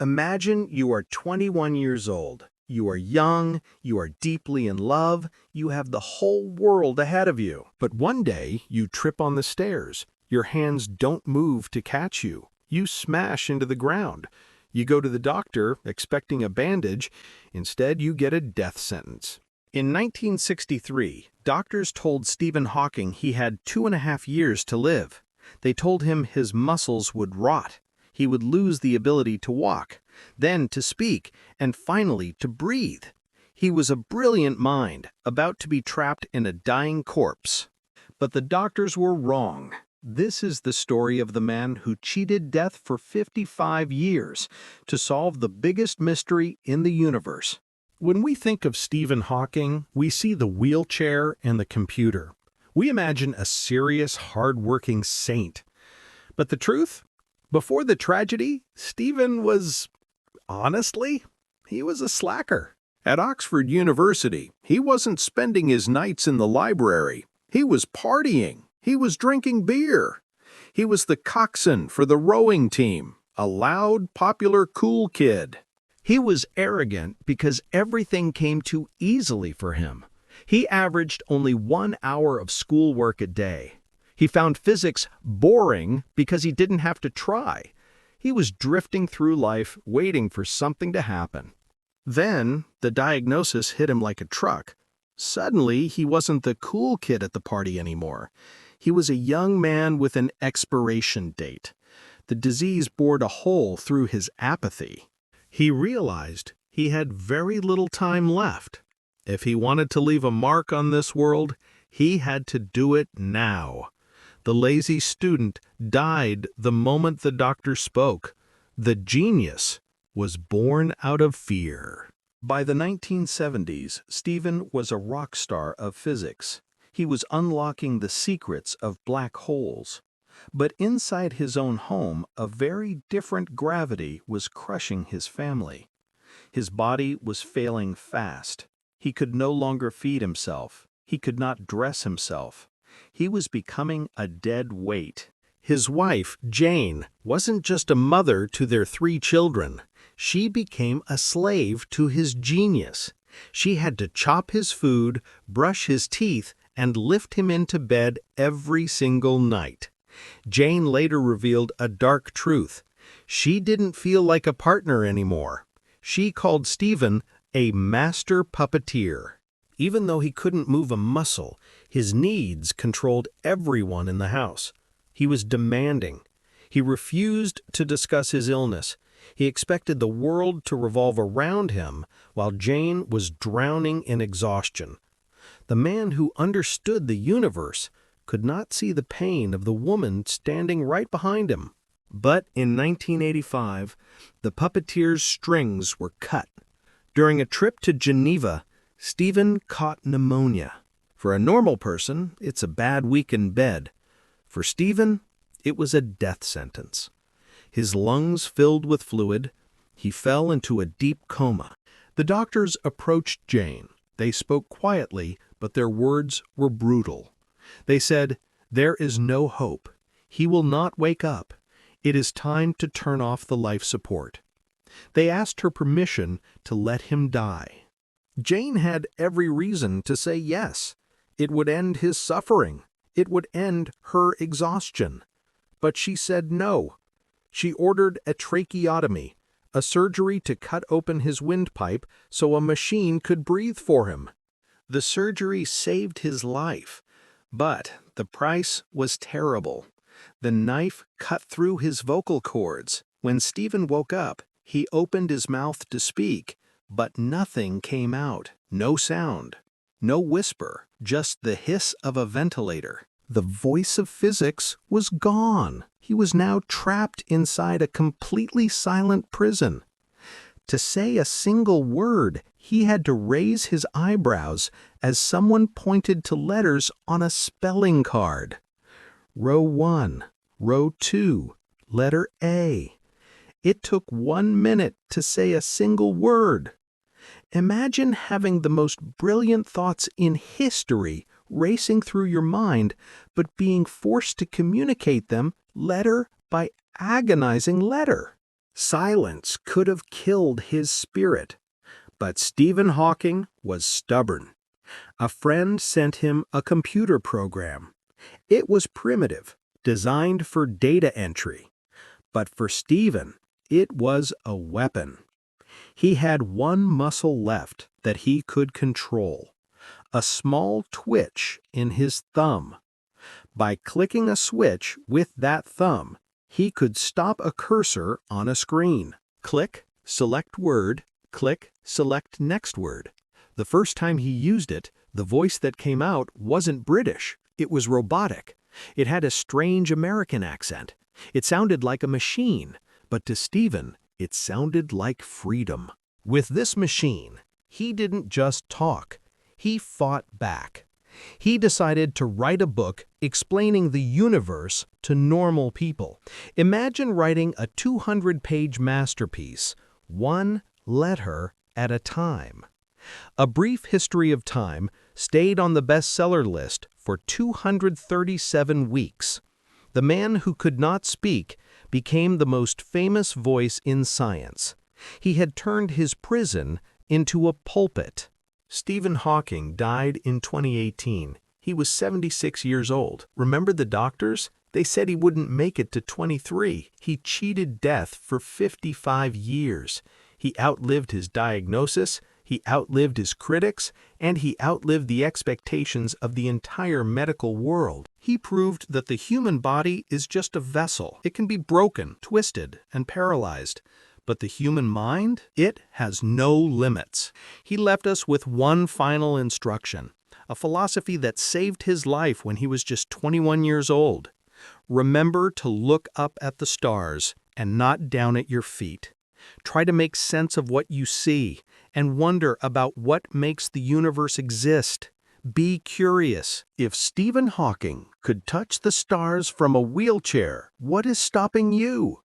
Imagine you are 21 years old. You are young, you are deeply in love, you have the whole world ahead of you. But one day, you trip on the stairs. Your hands don't move to catch you. You smash into the ground. You go to the doctor, expecting a bandage. Instead, you get a death sentence. In 1963, doctors told Stephen Hawking he had 2.5 years to live. They told him his muscles would rot. He would lose the ability to walk, then to speak, and finally to breathe. He was a brilliant mind, about to be trapped in a dying corpse. But the doctors were wrong. This is the story of the man who cheated death for 55 years to solve the biggest mystery in the universe. When we think of Stephen Hawking, we see the wheelchair and the computer. We imagine a serious, hard-working saint. But the truth? Before the tragedy, Stephen was, honestly, he was a slacker. At Oxford University, he wasn't spending his nights in the library. He was partying. He was drinking beer. He was the coxswain for the rowing team, a loud, popular, cool kid. He was arrogant because everything came too easily for him. He averaged only 1 hour of schoolwork a day. He found physics boring because he didn't have to try. He was drifting through life, waiting for something to happen. Then, the diagnosis hit him like a truck. Suddenly, he wasn't the cool kid at the party anymore. He was a young man with an expiration date. The disease bored a hole through his apathy. He realized he had very little time left. If he wanted to leave a mark on this world, he had to do it now. The lazy student died the moment the doctor spoke. The genius was born out of fear. By the 1970s, Stephen was a rock star of physics. He was unlocking the secrets of black holes. But inside his own home, a very different gravity was crushing his family. His body was failing fast. He could no longer feed himself. He could not dress himself. He was becoming a dead weight. His wife, Jane, wasn't just a mother to their 3 children. She became a slave to his genius. She had to chop his food, brush his teeth, and lift him into bed every single night. Jane later revealed a dark truth. She didn't feel like a partner anymore. She called Stephen a master puppeteer. Even though he couldn't move a muscle, his needs controlled everyone in the house. He was demanding. He refused to discuss his illness. He expected the world to revolve around him while Jane was drowning in exhaustion. The man who understood the universe could not see the pain of the woman standing right behind him. But in 1985, the puppeteer's strings were cut. During a trip to Geneva, Stephen caught pneumonia. For a normal person, it's a bad week in bed. For Stephen, it was a death sentence. His lungs filled with fluid. He fell into a deep coma. The doctors approached Jane. They spoke quietly, but their words were brutal. They said, "There is no hope. He will not wake up. It is time to turn off the life support." They asked her permission to let him die. Jane had every reason to say yes. It would end his suffering. It would end her exhaustion. But she said no. She ordered a tracheotomy, a surgery to cut open his windpipe so a machine could breathe for him. The surgery saved his life, but the price was terrible. The knife cut through his vocal cords. When Stephen woke up, he opened his mouth to speak, but nothing came out. No sound, no whisper, just the hiss of a ventilator. The voice of physics was gone. He was now trapped inside a completely silent prison. To say a single word, he had to raise his eyebrows as someone pointed to letters on a spelling card. Row 1, row 2, letter A. It took 1 minute to say a single word. Imagine having the most brilliant thoughts in history racing through your mind, but being forced to communicate them letter by agonizing letter. Silence could have killed his spirit. But Stephen Hawking was stubborn. A friend sent him a computer program. It was primitive, designed for data entry. But for Stephen, it was a weapon. He had one muscle left that he could control, a small twitch in his thumb. By clicking a switch with that thumb, he could stop a cursor on a screen. Click, select word, click, select next word. The first time he used it, the voice that came out wasn't British. It was robotic. It had a strange American accent. It sounded like a machine, but to Stephen, it sounded like freedom. With this machine, he didn't just talk. He fought back. He decided to write a book explaining the universe to normal people. Imagine writing a 200-page masterpiece, one letter at a time. A Brief History of Time stayed on the bestseller list for 237 weeks. The man who could not speak became the most famous voice in science. He had turned his prison into a pulpit. Stephen Hawking died in 2018. He was 76 years old. Remember the doctors? They said he wouldn't make it to 23. He cheated death for 55 years. He outlived his diagnosis, he outlived his critics, and he outlived the expectations of the entire medical world. He proved that the human body is just a vessel. It can be broken, twisted, and paralyzed. But the human mind? It has no limits. He left us with one final instruction, a philosophy that saved his life when he was just 21 years old. Remember to look up at the stars and not down at your feet. Try to make sense of what you see and wonder about what makes the universe exist. Be curious. If Stephen Hawking could touch the stars from a wheelchair, what is stopping you?